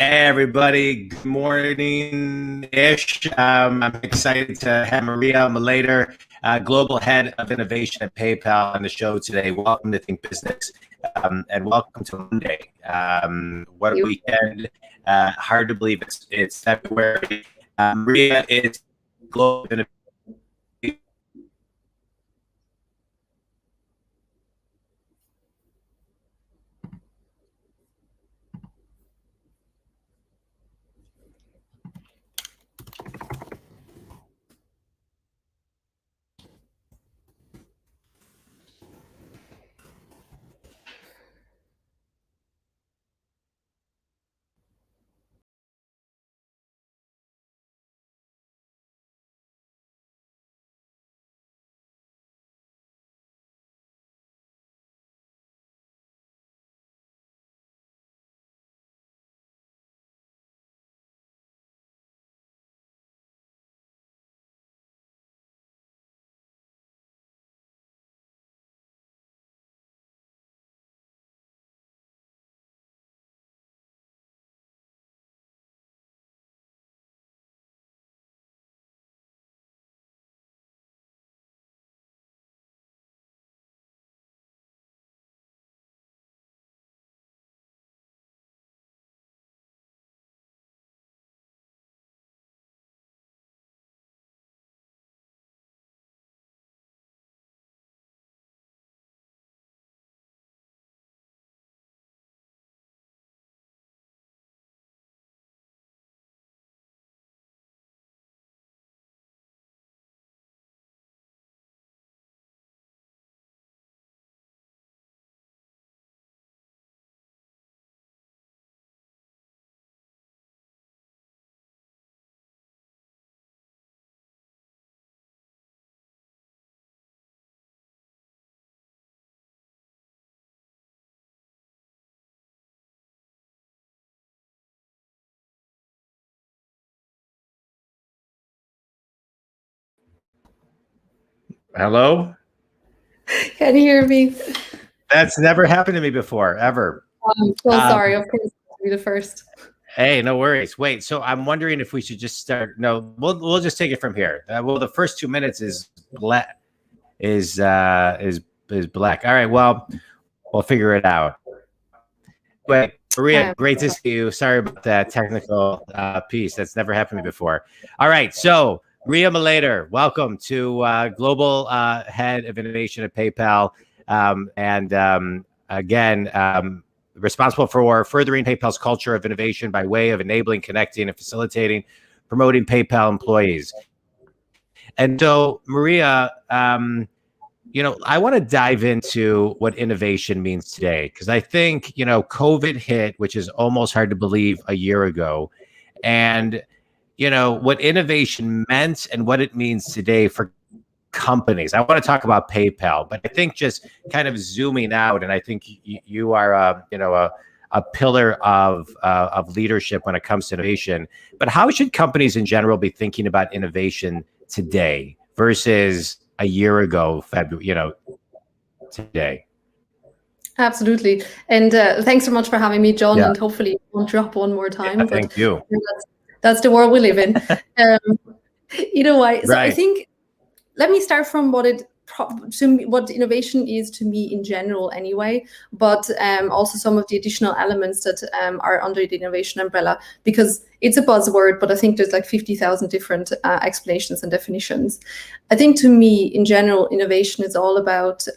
Hey everybody, good morning-ish. I'm excited to have Maria Mileder, Global Head of Innovation at PayPal on the show today. Welcome to Think Business, and welcome to Monday. What a weekend. Hard to believe it's February. Maria is Global Innovation. Hello? Can you hear me? That's never happened to me before, ever. I'm so sorry. Of course, I'll be the first. Hey, no worries. Wait, so I'm wondering if we should just start. No, we'll just take it from here. Well, the first 2 minutes is black. Is black. All right. Well, we'll figure it out. Wait, Maria, great to see you. Sorry about that technical piece. That's never happened to me before. All right. So, Maria Mileder, welcome to Global Head of Innovation at PayPal. Again, responsible for furthering PayPal's culture of innovation by way of enabling, connecting, and facilitating, promoting PayPal employees. And so, Maria, I want to dive into what innovation means today, because I think, COVID hit, which is almost hard to believe, a year ago. And, what innovation meant and what it means today for companies. I want to talk about PayPal, but I think just kind of zooming out, and I think you are, a pillar of leadership when it comes to innovation. But how should companies in general be thinking about innovation today versus a year ago, February, today? Absolutely. And thanks so much for having me, John. Yeah. And hopefully it won't drop one more time. Yeah, thank you. That's the world we live in. Right. So I think, let me start from what innovation is to me in general anyway, but also some of the additional elements that are under the innovation umbrella, because it's a buzzword, but I think there's like 50,000 different explanations and definitions. I think to me, in general, innovation is all about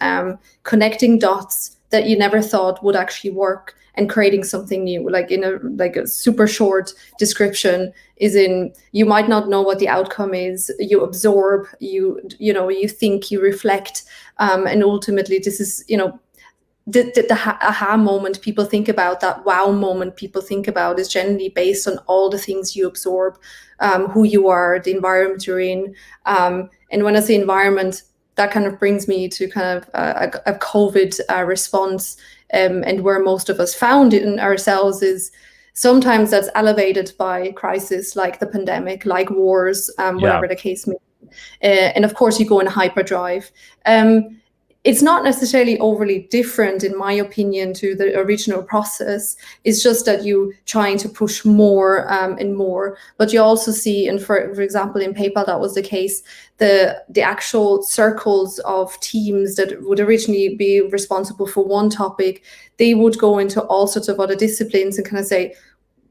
connecting dots that you never thought would actually work and creating something new. Like a super short description is you might not know what the outcome is. You absorb, you think, you reflect, and ultimately this is the aha moment people think about, that wow moment people think about, is generally based on all the things you absorb, who you are, the environment you're in, and when I say environment, that kind of brings me to kind of a COVID response, and where most of us found it in ourselves is sometimes that's elevated by crisis like the pandemic, like wars, whatever the case may be. And of course, you go in hyperdrive. it's not necessarily overly different, in my opinion, to the original process. It's just that you trying to push more and more. But you also see, and for example, in PayPal, that was the case, the actual circles of teams that would originally be responsible for one topic, they would go into all sorts of other disciplines and kind of say,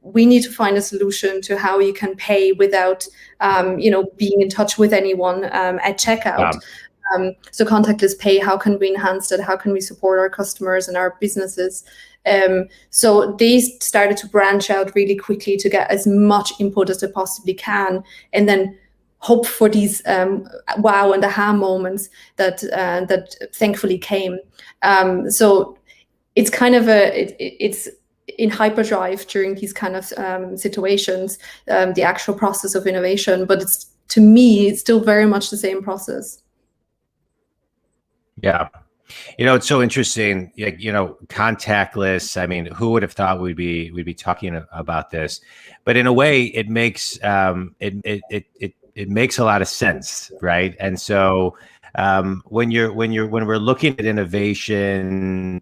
we need to find a solution to how you can pay without, being in touch with anyone at checkout. So contactless pay, how can we enhance that? How can we support our customers and our businesses? So they started to branch out really quickly to get as much input as they possibly can, and then hope for these wow and aha moments that thankfully came. So it's kind of it's in hyperdrive during these kind of situations, the actual process of innovation. But to me, it's still very much the same process. Yeah. It's so interesting. Contactless. I mean, who would have thought we'd be talking about this? But in a way, it makes it makes a lot of sense, right? And so when we're looking at innovation,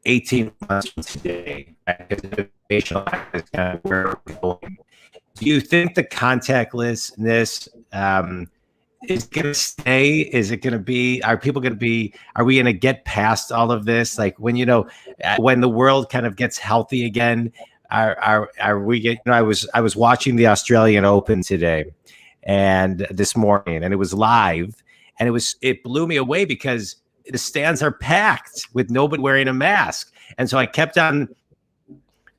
18 months from today, right? Because innovation is kind of where we're going. Do you think the contactlessness is going to stay? Is it going to be, are we going to get past all of this? Like when the world kind of gets healthy again, are we I was watching the Australian Open today and this morning, and it was live, and it blew me away because the stands are packed with nobody wearing a mask. And so I kept on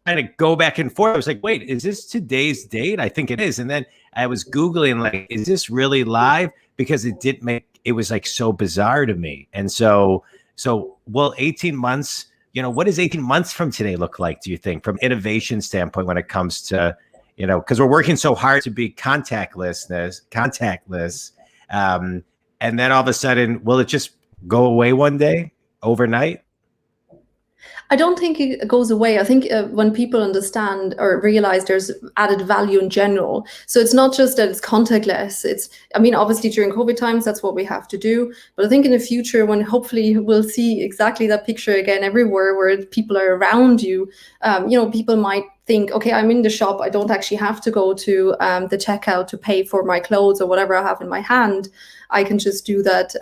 trying to go back and forth. I was like, wait, is this today's date? I think it is. And then I was Googling, like, is this really live? Because it was like so bizarre to me. And so will 18 months, what does 18 months from today look like, do you think, from innovation standpoint, when it comes to, because we're working so hard to be contactless. And then all of a sudden, will it just go away one day, overnight? I don't think it goes away. I think when people understand or realize there's added value in general. So it's not just that it's contactless. Obviously during COVID times, that's what we have to do. But I think in the future, when hopefully we'll see exactly that picture again everywhere, where people are around you, people might think, okay, I'm in the shop. I don't actually have to go to the checkout to pay for my clothes or whatever I have in my hand. I can just do that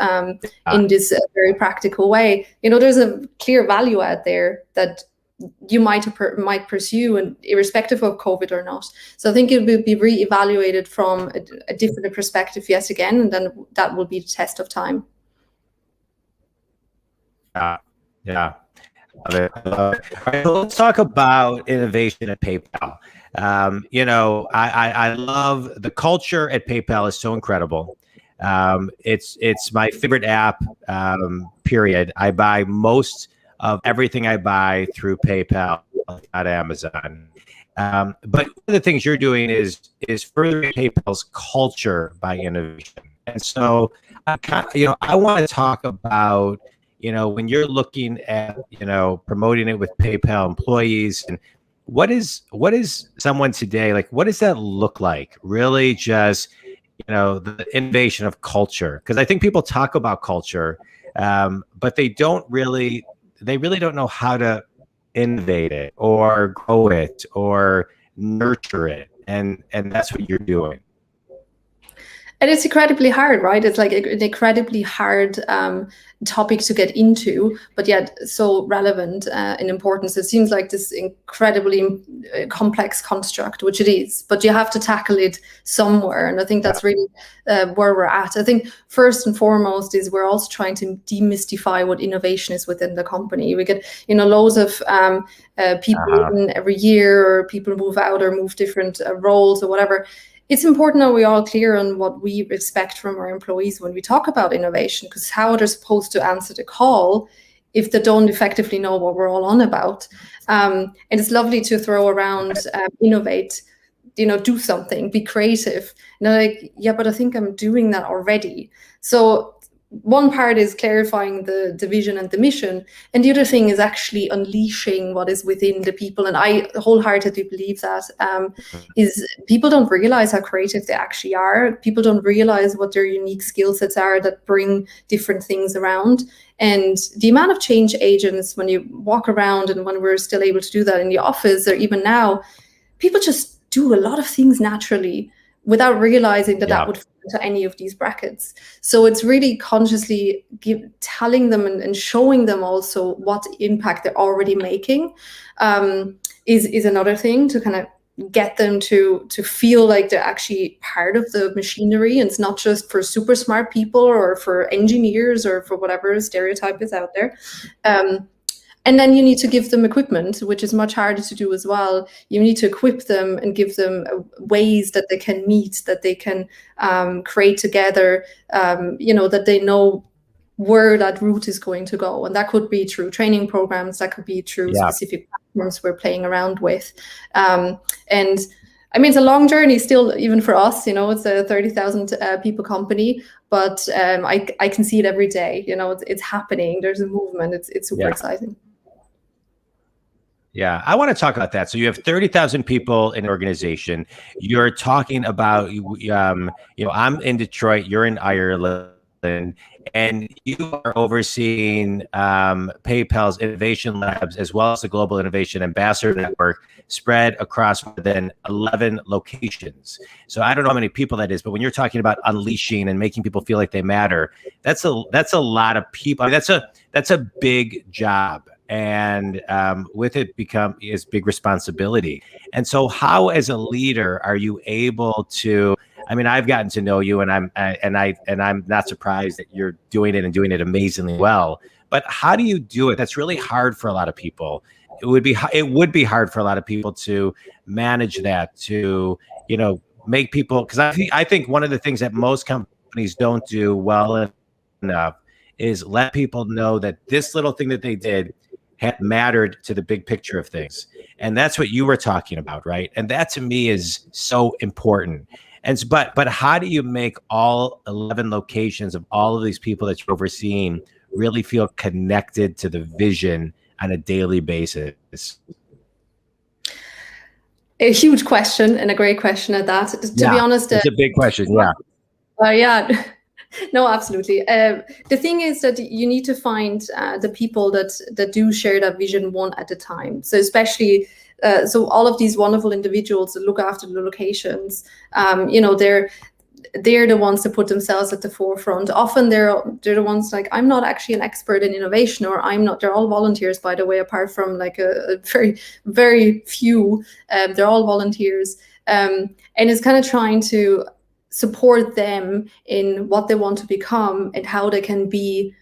in this very practical way. There's a clear value out there that you might pursue, and irrespective of COVID or not. So I think it will be reevaluated from a different perspective yet again, and then that will be the test of time. Yeah. I love it. All right, so let's talk about innovation at PayPal. I love the culture at PayPal is so incredible. It's my favorite app, period. I buy most of everything I buy through PayPal, not Amazon. But one of the things you're doing is furthering PayPal's culture by innovation. And so I want to talk about, when you're looking at, promoting it with PayPal employees, and what is someone today, like, what does that look like? Really just, the innovation of culture. Because I think people talk about culture, but they really don't know how to innovate it or grow it or nurture it. And that's what you're doing. And it's incredibly hard, right? It's like an incredibly hard topic to get into, but yet so relevant in importance. It seems like this incredibly complex construct, which it is, but you have to tackle it somewhere. And I think that's really where we're at. I think first and foremost is we're also trying to demystify what innovation is within the company. We get, loads of people in every year, or people move out or move different roles or whatever. It's important that we're all clear on what we expect from our employees when we talk about innovation, because how they're supposed to answer the call if they don't effectively know what we're all on about. And it's lovely to throw around innovate, do something, be creative. And they're like, yeah, but I think I'm doing that already. So one part is clarifying the vision and the mission, and the other thing is actually unleashing what is within the people. And I wholeheartedly believe that is people don't realize how creative they actually are. People don't realize what their unique skill sets are that bring different things around. And the amount of change agents, when you walk around, and when we're still able to do that in the office or even now, people just do a lot of things naturally without realizing that that would fit into any of these brackets. So it's really consciously telling them and showing them also what impact they're already making is another thing to kind of get them to feel like they're actually part of the machinery. And it's not just for super smart people or for engineers or for whatever stereotype is out there. And then you need to give them equipment, which is much harder to do as well. You need to equip them and give them ways that they can meet, that they can create together, that they know where that route is going to go. And that could be through training programs, that could be through specific platforms we're playing around with. And I mean, it's a long journey still, even for us, it's a 30,000 people company, but I can see it every day. It's happening. There's a movement. It's super exciting. Yeah, I want to talk about that. So you have 30,000 people in an organization. You're talking about, I'm in Detroit, you're in Ireland, and you are overseeing PayPal's innovation labs as well as the Global Innovation Ambassador Network spread across more than 11 locations. So I don't know how many people that is, but when you're talking about unleashing and making people feel like they matter, that's a lot of people. I mean, that's a big job. And with it is big responsibility. And so how, as a leader, are you able to, I mean, I've gotten to know you, and I'm not surprised that you're doing it and doing it amazingly well, but how do you do it? That's really hard for a lot of people. It would be hard for a lot of people to manage that, to, make people, because I think one of the things that most companies don't do well enough is let people know that this little thing that they did had mattered to the big picture of things. And that's what you were talking about, right? And that to me is so important. And but how do you make all 11 locations of all of these people that you're overseeing really feel connected to the vision on a daily basis? A huge question, and a great question at that. To be honest, it's a big question. Yeah. No, absolutely. The thing is that you need to find the people that do share that vision one at a time. So especially, so all of these wonderful individuals that look after the locations, they're the ones that put themselves at the forefront. Often they're the ones like, I'm not actually an expert in innovation, or I'm not. They're all volunteers, by the way, apart from like a very, very few. They're all volunteers, and it's kind of trying to support them in what they want to become and how they can be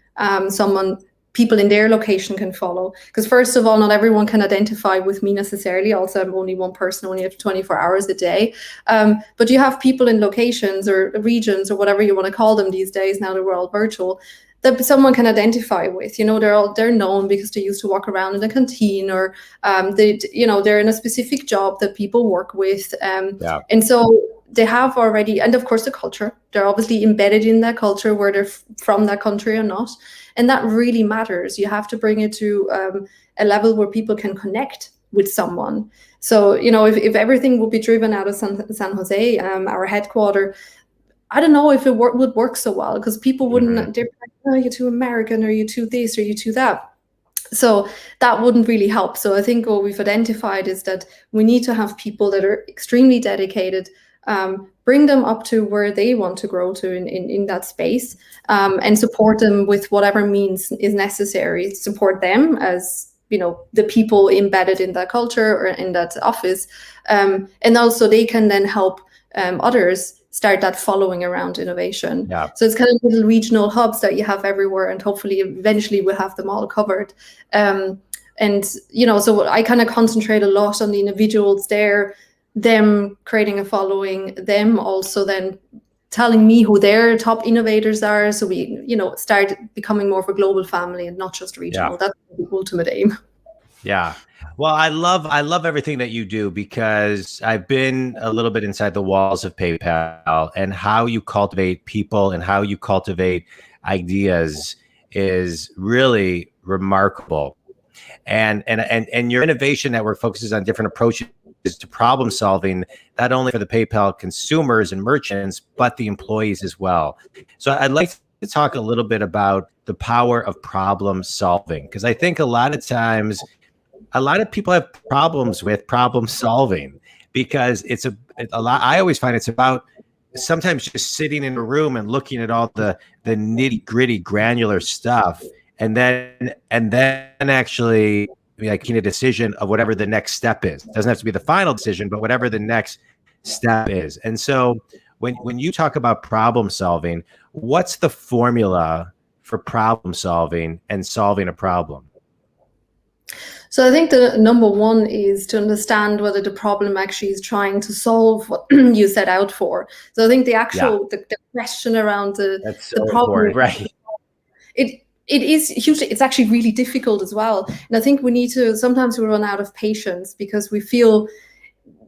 someone people in their location can follow. Because first of all, not everyone can identify with me necessarily. Also, I'm only one person, only have 24 hours a day. But you have people in locations or regions or whatever you want to call them these days, now that we're all virtual, that someone can identify with. They're known because they used to walk around in a canteen, or they're in a specific job that people work with. And so they have already, and of course the culture, they're obviously embedded in that culture, where they're from that country or not. And that really matters. You have to bring it to a level where people can connect with someone. So, if everything would be driven out of San Jose, our headquarter, I don't know if it would work so well, because people wouldn't, they're like, oh, you're too American, or you're too this, or you're too that. So that wouldn't really help. So I think what we've identified is that we need to have people that are extremely dedicated, bring them up to where they want to grow to in that space, and support them with whatever means is necessary. Support them as, the people embedded in that culture or in that office. And also they can then help others start that following around innovation. Yeah. So it's kind of little regional hubs that you have everywhere, and hopefully eventually we'll have them all covered. So I kind of concentrate a lot on the individuals there, them creating a following, them also then telling me who their top innovators are. So we, start becoming more of a global family and not just regional. Yeah. That's the ultimate aim. Yeah. Well, I love everything that you do, because I've been a little bit inside the walls of PayPal and how you cultivate people and how you cultivate ideas is really remarkable. And your innovation network focuses on different approaches to problem solving, not only for the PayPal consumers and merchants, but the employees as well. So I'd like to talk a little bit about the power of problem solving, because I think a lot of times, a lot of people have problems with problem solving, because it's a lot. I always find it's about sometimes just sitting in a room and looking at all the nitty gritty granular stuff, and then actually making a decision of whatever the next step is. It doesn't have to be the final decision, but whatever the next step is. And so when you talk about problem solving, what's the formula for problem solving and solving a problem? So I think the number one is to understand whether the problem actually is trying to solve what you set out for. So I think the actual the question around the problem, right? It is hugely, it's actually really difficult as well. And I think we need to, sometimes we run out of patience because we feel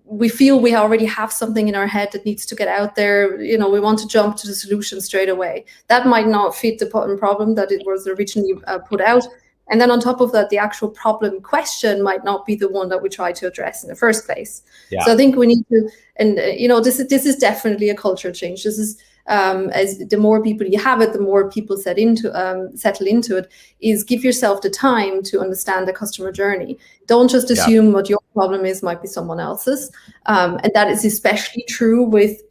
we already have something in our head that needs to get out there. We want to jump to the solution straight away. That might not fit the problem that it was originally put out. And then on top of that, the actual problem question might not be the one that we try to address in the first place. Yeah. So I think we need to, and this is definitely a culture change. This is as the more people you have it, the more people settle into it, is give yourself the time to understand the customer journey. Don't just assume what your problem is might be someone else's. And that is especially true with,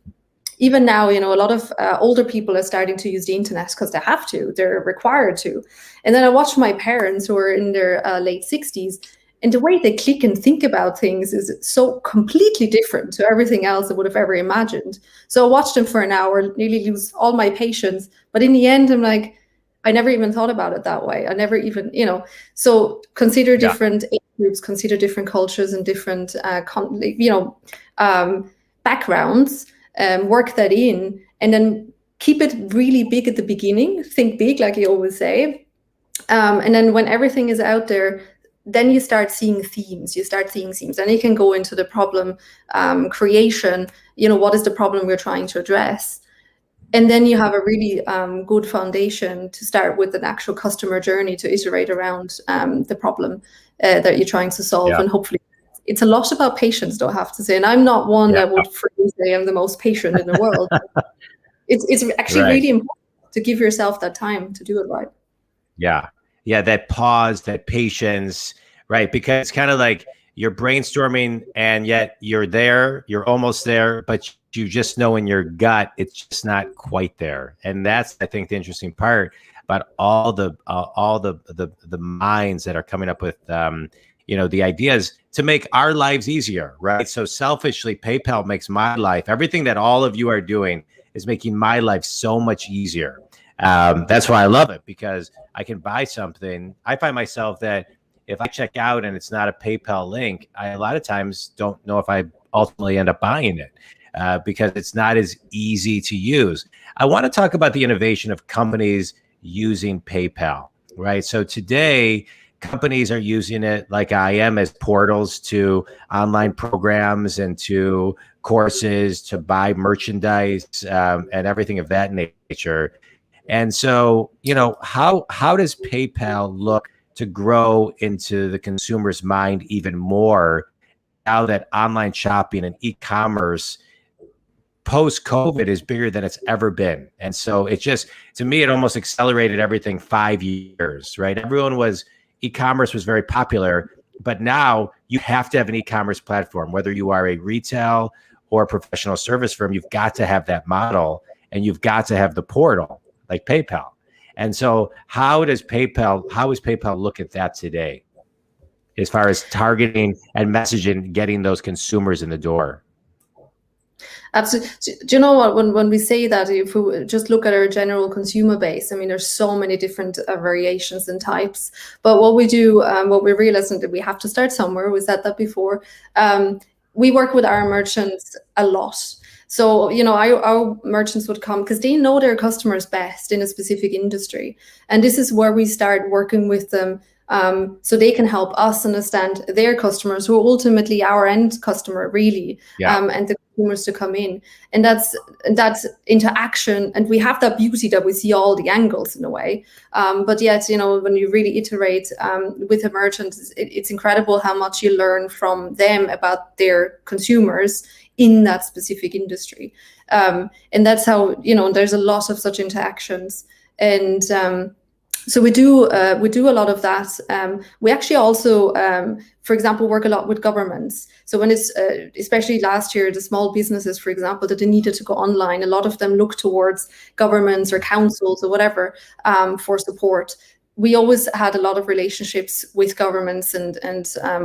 even now, a lot of older people are starting to use the internet because they have to, they're required to. And then I watch my parents who are in their late 60s, and the way they click and think about things is so completely different to everything else I would have ever imagined. So I watched them for an hour, nearly lose all my patience. But in the end, I'm like, I never even thought about it that way. I never even, so consider different age groups, consider different cultures and different, backgrounds, work that in, and then keep it really big at the beginning. Think big, like you always say. And then when everything is out there, then you start seeing themes. Then you can go into the problem creation. What is the problem we're trying to address? And then you have a really good foundation to start with an actual customer journey to iterate around the problem that you're trying to solve. And hopefully, it's a lot about patience, though, I have to say. And I'm not one that would freely say I'm the most patient in the world. It's actually really important to give yourself that time to do it right. Yeah, that pause, that patience, right? Because it's kind of like you're brainstorming and yet you're almost there, but you just know in your gut, it's just not quite there. And that's, I think, the interesting part about all the minds that are coming up with, the ideas to make our lives easier, right? So selfishly, PayPal makes my life, everything that all of you are doing is making my life so much easier. That's why I love it, because I can buy something. I find myself that if I check out and it's not a PayPal link, I a lot of times don't know if I ultimately end up buying it because it's not as easy to use. I want to talk about the innovation of companies using PayPal, right? So today, companies are using it like I am as portals to online programs and to courses, to buy merchandise and everything of that nature. And so, how does PayPal look to grow into the consumer's mind even more now that online shopping and e-commerce post-COVID is bigger than it's ever been? And so it just, to me, it almost accelerated everything 5 years, right? E-commerce was very popular, but now you have to have an e-commerce platform, whether you are a retail or a professional service firm, you've got to have that model and you've got to have the portal like PayPal. And so how is PayPal look at that today as far as targeting and messaging, getting those consumers in the door? Absolutely. Do you know what, when we say that, if we just look at our general consumer base, I mean, there's so many different variations and types. But what we do, what we realized that we have to start somewhere, we said that before, we work with our merchants a lot. So, our merchants would come because they know their customers best in a specific industry. And this is where we start working with them so they can help us understand their customers, who are ultimately our end customer, really, and the consumers to come in. And that's interaction, and we have that beauty that we see all the angles in a way. But yet, when you really iterate with a merchant, it's incredible how much you learn from them about their consumers in that specific industry. And that's how, there's a lot of such interactions. And so we do a lot of that. We actually also, for example, work a lot with governments. So when it's, especially last year, the small businesses, for example, that they needed to go online, a lot of them look towards governments or councils or whatever for support. We always had a lot of relationships with governments and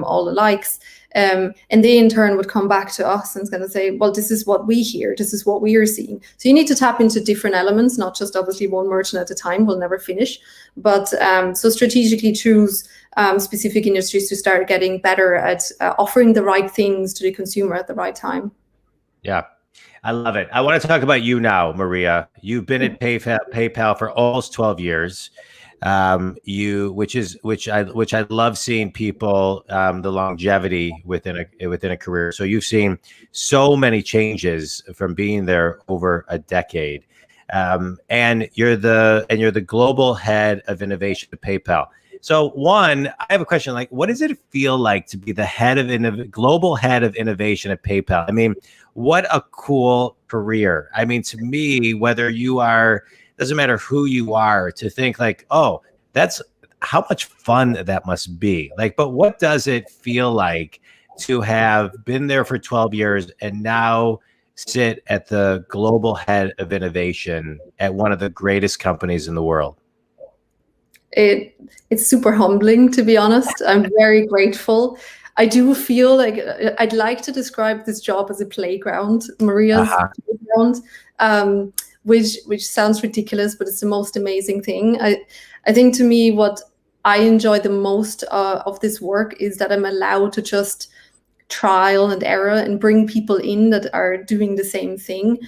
all the likes. And they in turn would come back to us and kind of say, well, this is what we hear, this is what we are seeing. So you need to tap into different elements, not just obviously one merchant at a time, we'll never finish. But so strategically choose specific industries to start getting better at offering the right things to the consumer at the right time. Yeah, I love it. I want to talk about you now, Maria. You've been at PayPal for almost 12 years. Which I love seeing people, the longevity within a career. So you've seen so many changes from being there over a decade, and you're the global head of innovation at PayPal. So one, I have a question, like, what does it feel like to be the global head of innovation at PayPal? I mean, what a cool career. I mean, to me, whether you are, doesn't matter who you are, to think like, oh, that's how much fun that must be. Like, but what does it feel like to have been there for 12 years and now sit at the global head of innovation at one of the greatest companies in the world? It's super humbling, to be honest. I'm very grateful. I do feel like I'd like to describe this job as a playground, Maria's playground. Which sounds ridiculous, but it's the most amazing thing. I think to me, what I enjoy the most of this work is that I'm allowed to just trial and error and bring people in that are doing the same thing.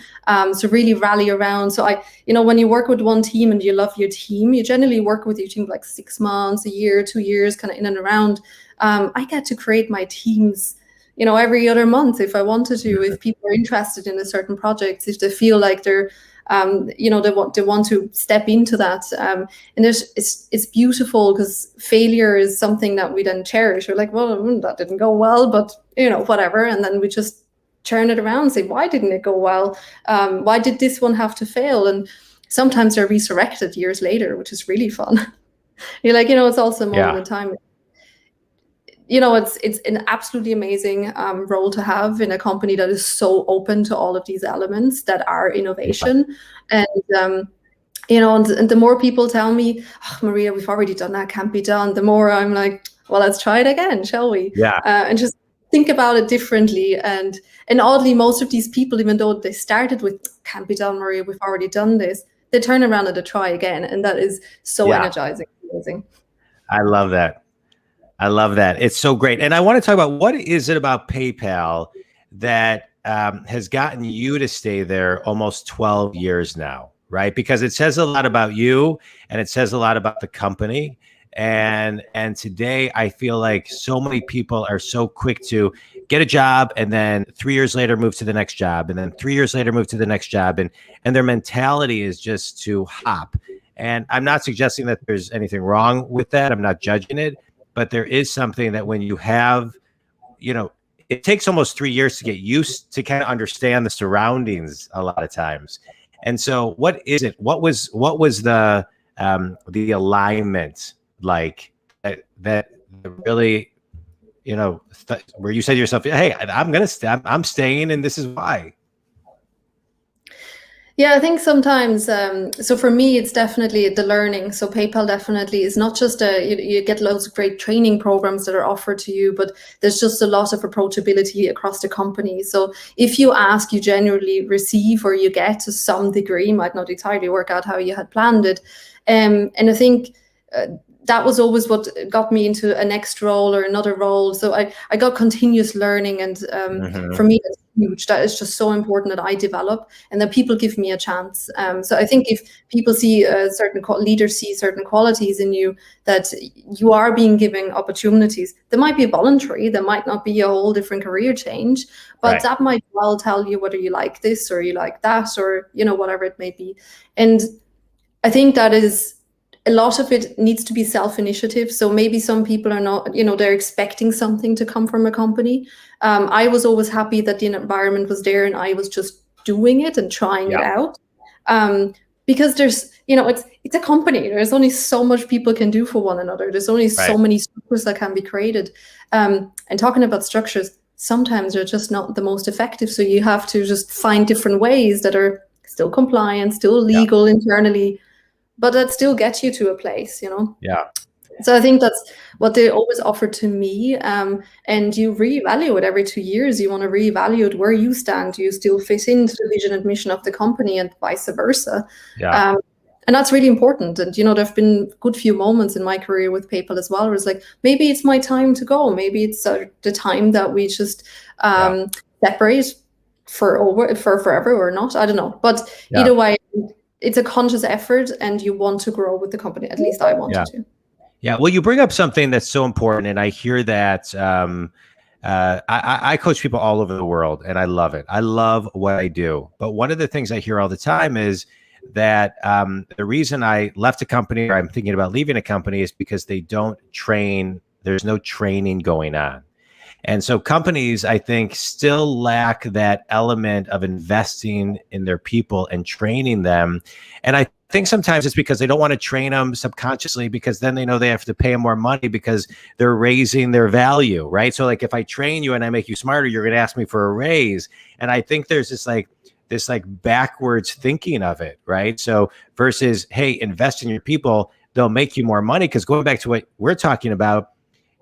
So really rally around. So when you work with one team and you love your team, you generally work with your team like 6 months, a year, 2 years, kind of in and around. I get to create my teams every other month if I wanted to, if people are interested in a certain project, if they feel like they're they want to step into that. And it's beautiful because failure is something that we then cherish. We're like, well, that didn't go well, but whatever. And then we just turn it around and say, why didn't it go well? Why did this one have to fail? And sometimes they're resurrected years later, which is really fun. You're like, it's also a moment in time. It's an absolutely amazing role to have in a company that is so open to all of these elements that are innovation. And and the more people tell me, oh, Maria, we've already done that, can't be done, the more I'm like, well, let's try it again, shall we? And just think about it differently. And oddly, most of these people, even though they started with, can't be done, Maria, we've already done this, they turn around and they try again. And that is so energizing, amazing. I love that. It's so great. And I want to talk about, what is it about PayPal that has gotten you to stay there almost 12 years now, right? Because it says a lot about you and it says a lot about the company. And today I feel like so many people are so quick to get a job and then 3 years later move to the next job, and then 3 years later move to the next job. And their mentality is just to hop. And I'm not suggesting that there's anything wrong with that. I'm not judging it. But there is something that when you have, it takes almost 3 years to get used to kind of understand the surroundings a lot of times. And so what is it? What was the alignment like that really, where you said to yourself, hey, I'm staying and this is why? Yeah, I think sometimes, so for me, it's definitely the learning. So PayPal definitely is not just you get loads of great training programs that are offered to you, but there's just a lot of approachability across the company. So if you ask, you generally receive, or you get to some degree, might not entirely work out how you had planned it. And I think that was always what got me into a next role or another role. So I got continuous learning, and for me, that's huge. That is just so important that I develop and that people give me a chance. So I think if people see leaders see certain qualities in you, that you are being given opportunities. There might be voluntary, there might not be a whole different career change, but that might well tell you whether you like this or you like that, or whatever it may be. And I think that is, a lot of it needs to be self-initiative. So maybe some people are not, they're expecting something to come from a company. I was always happy that the environment was there and I was just doing it and trying it out. Because there's, it's a company. There's only so much people can do for one another. There's only so many structures that can be created. And talking about structures, sometimes they're just not the most effective. So you have to just find different ways that are still compliant, still legal internally, but that still gets you to a place, Yeah. So I think that's what they always offer to me. And you reevaluate every 2 years. You want to reevaluate where you stand. Do you still fit into the vision and mission of the company, and vice versa? Yeah. And that's really important. And, there've been a good few moments in my career with PayPal as well, where it's like, maybe it's my time to go. Maybe it's the time that we just separate for forever or not. I don't know. But either way, it's a conscious effort, and you want to grow with the company. At least I wanted to. Yeah. Well, you bring up something that's so important, and I hear that. I coach people all over the world, and I love it. I love what I do. But one of the things I hear all the time is that the reason I left a company, or I'm thinking about leaving a company, is because they don't train. There's no training going on. And so companies, I think, still lack that element of investing in their people and training them. And I think sometimes it's because they don't want to train them subconsciously, because then they know they have to pay them more money because they're raising their value, right? So like, if I train you and I make you smarter, you're going to ask me for a raise. And I think there's this backwards thinking of it, right? So versus, hey, invest in your people, they'll make you more money. Because going back to what we're talking about,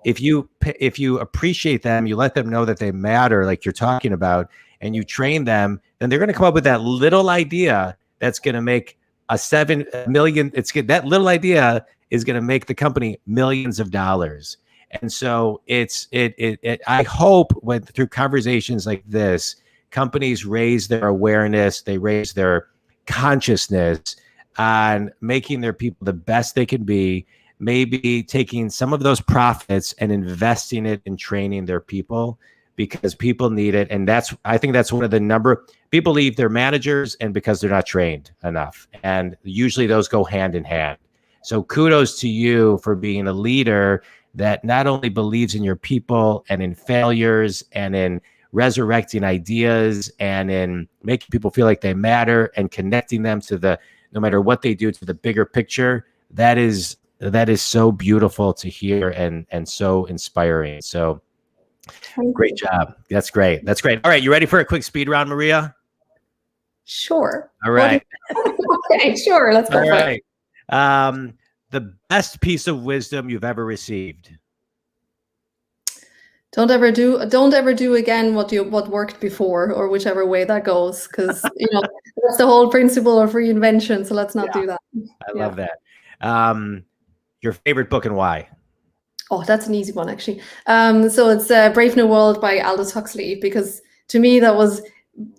if you appreciate them, you let them know that they matter, like you're talking about, and you train them, then they're going to come up with that little idea that's going to make $7 million. That little idea is going to make the company millions of dollars. And so I hope through conversations like this, companies raise their awareness, they raise their consciousness on making their people the best they can be. Maybe taking some of those profits and investing it in training their people, because people need it. And I think that's one of the people leave their managers, and because they're not trained enough. And usually those go hand in hand. So kudos to you for being a leader that not only believes in your people and in failures and in resurrecting ideas and in making people feel like they matter and connecting them to no matter what they do, to the bigger picture. That is so beautiful to hear and so inspiring. So great job. That's great. That's great. All right. You ready for a quick speed round, Maria? Sure. All right. Okay, sure. Let's go for it. The best piece of wisdom you've ever received. Don't ever do again what worked before, or whichever way that goes, because that's the whole principle of reinvention. So let's not do that. I love that. Your favorite book and why? Oh, that's an easy one, actually. So it's Brave New World by Aldous Huxley, because to me that was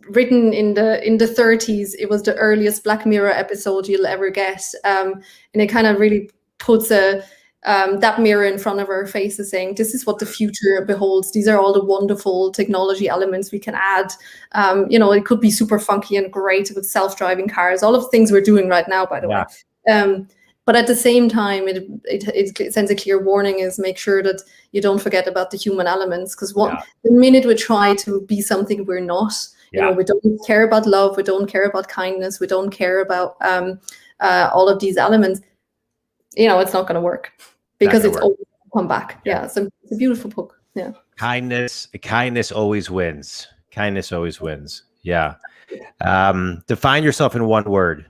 written in the 30s. It was the earliest Black Mirror episode you'll ever get, and it kind of really puts that mirror in front of our faces, saying this is what the future beholds. These are all the wonderful technology elements we can add. It could be super funky and great with self-driving cars, all of the things we're doing right now, by the way. But at the same time, it sends a clear warning: is make sure that you don't forget about the human elements, because the minute we try to be something we're not, we don't care about love, we don't care about kindness, we don't care about all of these elements, it's not going to work, because it's always going to come back. So it's a beautiful book. Yeah. Kindness always wins. Kindness always wins. Yeah. Define yourself in one word.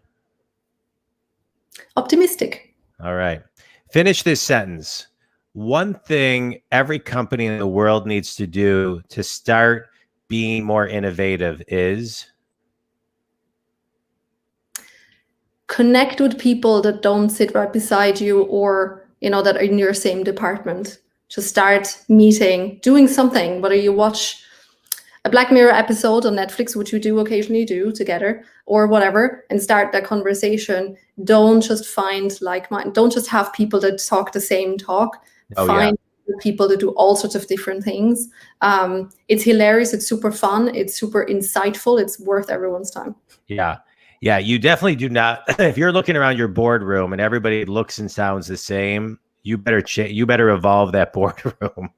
Optimistic. All right. Finish this sentence. One thing every company in the world needs to do to start being more innovative is connect with people that don't sit right beside you, or that are in your same department. Just start meeting, doing something, whether you watch a Black Mirror episode on Netflix, which we do occasionally do together, or whatever, and start that conversation. Don't just find like-minded. Don't just have people that talk the same talk. Find people that do all sorts of different things. It's hilarious. It's super fun. It's super insightful. It's worth everyone's time. Yeah. Yeah. You definitely do not. If you're looking around your boardroom and everybody looks and sounds the same, you better evolve that boardroom.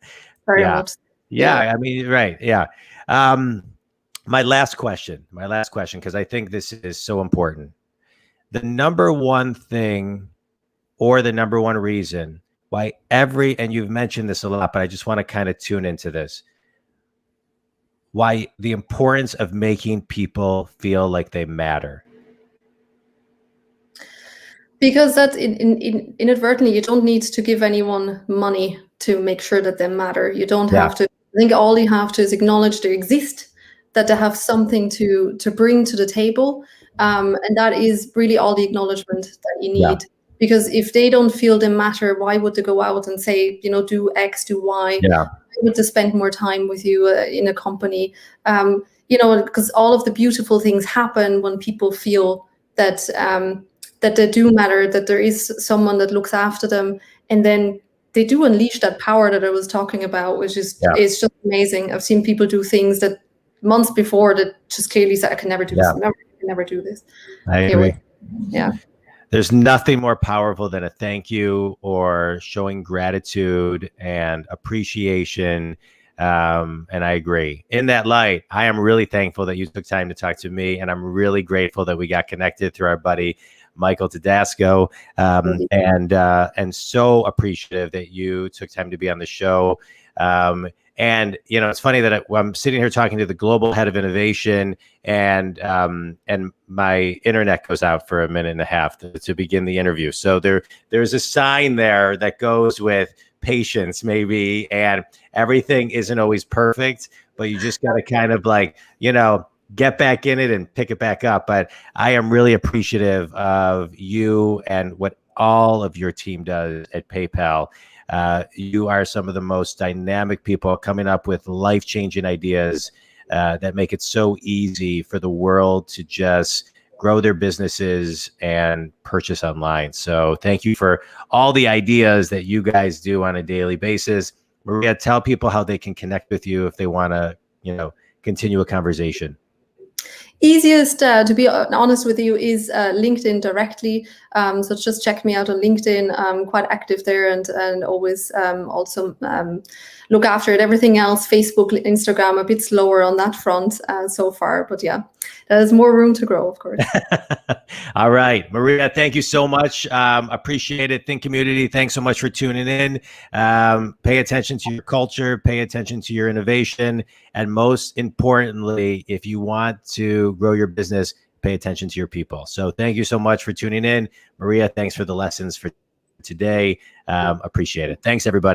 Very much. Yeah. I mean, right. Yeah. My last question, because I think this is so important. The number one thing or the number one reason why and you've mentioned this a lot, but I just want to kind of tune into this, why the importance of making people feel like they matter. Because that inadvertently, you don't need to give anyone money to make sure that they matter. You don't have to. I think all you have to is acknowledge they exist, that they have something to bring to the table. And that is really all the acknowledgement that you need. Yeah. Because if they don't feel they matter, why would they go out and say, do X, do Y? Yeah. Why would they spend more time with you in a company? Because all of the beautiful things happen when people feel that that they do matter, that there is someone that looks after them, and then they do unleash that power that I was talking about, which is it's just amazing. I've seen people do things that months before that just clearly said, I can never do this. I can never do this. I agree. Yeah. There's nothing more powerful than a thank you or showing gratitude and appreciation. And I agree. In that light, I am really thankful that you took time to talk to me, and I'm really grateful that we got connected through our buddy Michael Tedasco, and so appreciative that you took time to be on the show. And it's funny that I'm sitting here talking to the global head of innovation, and my internet goes out for a minute and a half to begin the interview. So there's a sign there that goes with patience, maybe, and everything isn't always perfect, but you just got to kind of get back in it and pick it back up. But I am really appreciative of you and what all of your team does at PayPal. You are some of the most dynamic people coming up with life-changing ideas that make it so easy for the world to just grow their businesses and purchase online. So thank you for all the ideas that you guys do on a daily basis. Maria, tell people how they can connect with you if they want to, continue a conversation. Easiest, to be honest with you, is LinkedIn directly. So just check me out on LinkedIn. I'm quite active there, and always also look after it. Everything else, Facebook, Instagram, a bit slower on that front so far. But yeah, there's more room to grow, of course. All right, Maria, thank you so much. Appreciate it. Think community, thanks so much for tuning in. Pay attention to your culture, pay attention to your innovation, and most importantly, if you want to grow your business, pay attention to your people. So thank you so much for tuning in. Maria, thanks for the lessons for today. Appreciate it. Thanks, everybody.